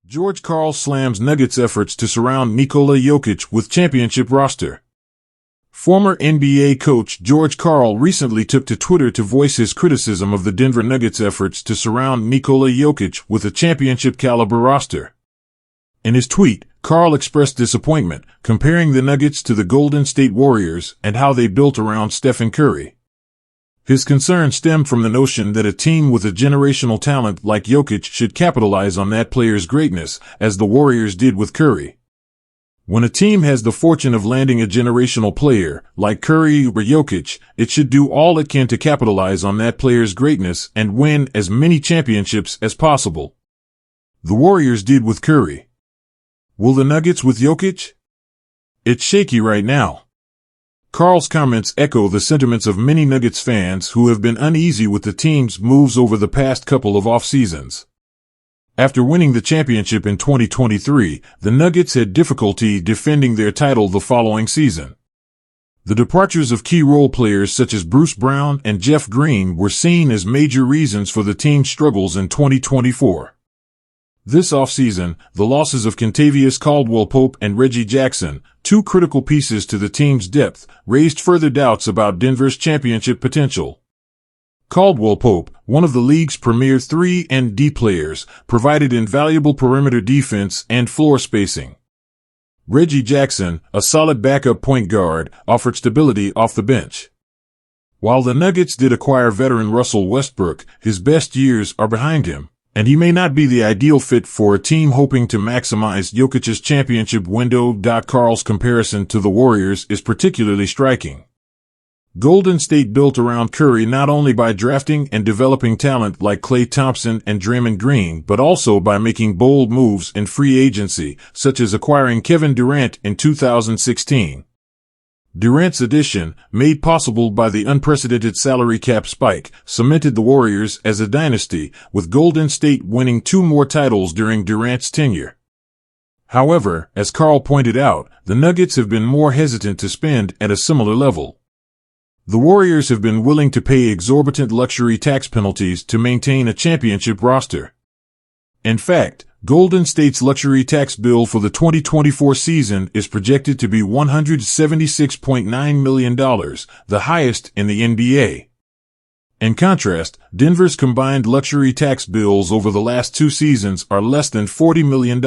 George Karl slams Nuggets' efforts to surround Nikola Jokic with championship roster. Former NBA coach George Karl recently took to Twitter to voice his criticism of the Denver Nuggets' efforts to surround Nikola Jokic with a championship-caliber roster. In his tweet, Karl expressed disappointment, comparing the Nuggets to the Golden State Warriors and how they built around Stephen Curry. His concern stemmed from the notion that a team with a generational talent like Jokic should capitalize on that player's greatness, as the Warriors did with Curry. When a team has the fortune of landing a generational player, like Curry or Jokic, it should do all it can to capitalize on that player's greatness and win as many championships as possible. The Warriors did with Curry. Will the Nuggets with Jokic? It's shaky right now. Karl's comments echo the sentiments of many Nuggets fans who have been uneasy with the team's moves over the past couple of off-seasons. After winning the championship in 2023, the Nuggets had difficulty defending their title the following season. The departures of key role players such as Bruce Brown and Jeff Green were seen as major reasons for the team's struggles in 2024. This offseason, the losses of Kentavious Caldwell-Pope and Reggie Jackson, two critical pieces to the team's depth, raised further doubts about Denver's championship potential. Caldwell-Pope, one of the league's premier 3-and-D players, provided invaluable perimeter defense and floor spacing. Reggie Jackson, a solid backup point guard, offered stability off the bench. While the Nuggets did acquire veteran Russell Westbrook, his best years are behind him, and he may not be the ideal fit for a team hoping to maximize Jokic's championship window. Karl's comparison to the Warriors is particularly striking. Golden State built around Curry not only by drafting and developing talent like Klay Thompson and Draymond Green, but also by making bold moves in free agency, such as acquiring Kevin Durant in 2016. Durant's addition, made possible by the unprecedented salary cap spike, cemented the Warriors as a dynasty, with Golden State winning 2 more titles during Durant's tenure. However, as Karl pointed out, the Nuggets have been more hesitant to spend at a similar level. The Warriors have been willing to pay exorbitant luxury tax penalties to maintain a championship roster. In fact, Golden State's luxury tax bill for the 2024 season is projected to be $176.9 million, the highest in the NBA. In contrast, Denver's combined luxury tax bills over the last 2 seasons are less than $40 million.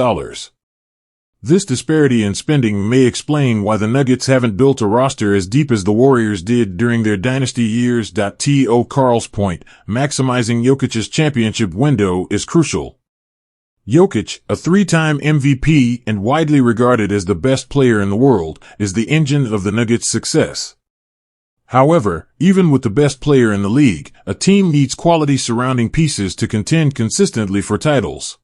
This disparity in spending may explain why the Nuggets haven't built a roster as deep as the Warriors did during their dynasty years. To Karl's point, maximizing Jokic's championship window is crucial. Jokic, a 3-time MVP and widely regarded as the best player in the world, is the engine of the Nuggets' success. However, even with the best player in the league, a team needs quality surrounding pieces to contend consistently for titles.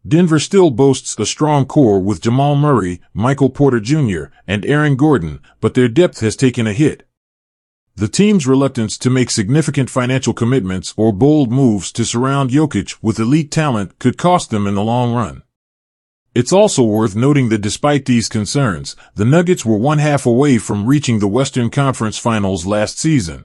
Denver still boasts a strong core with Jamal Murray, Michael Porter Jr., and Aaron Gordon, but their depth has taken a hit. The team's reluctance to make significant financial commitments or bold moves to surround Jokic with elite talent could cost them in the long run. It's also worth noting that despite these concerns, the Nuggets were 1/2 away from reaching the Western Conference Finals last season.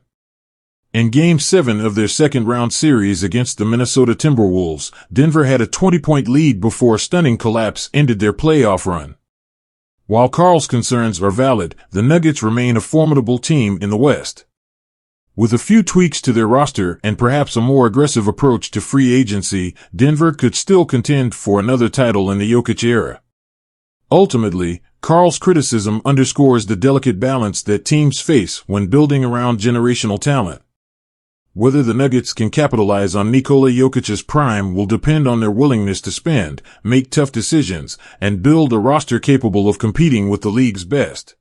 In Game 7 of their second-round series against the Minnesota Timberwolves, Denver had a 20-point lead before a stunning collapse ended their playoff run. While Karl's concerns are valid, the Nuggets remain a formidable team in the West. With a few tweaks to their roster and perhaps a more aggressive approach to free agency, Denver could still contend for another title in the Jokic era. Ultimately, Karl's criticism underscores the delicate balance that teams face when building around generational talent. Whether the Nuggets can capitalize on Nikola Jokic's prime will depend on their willingness to spend, make tough decisions, and build a roster capable of competing with the league's best.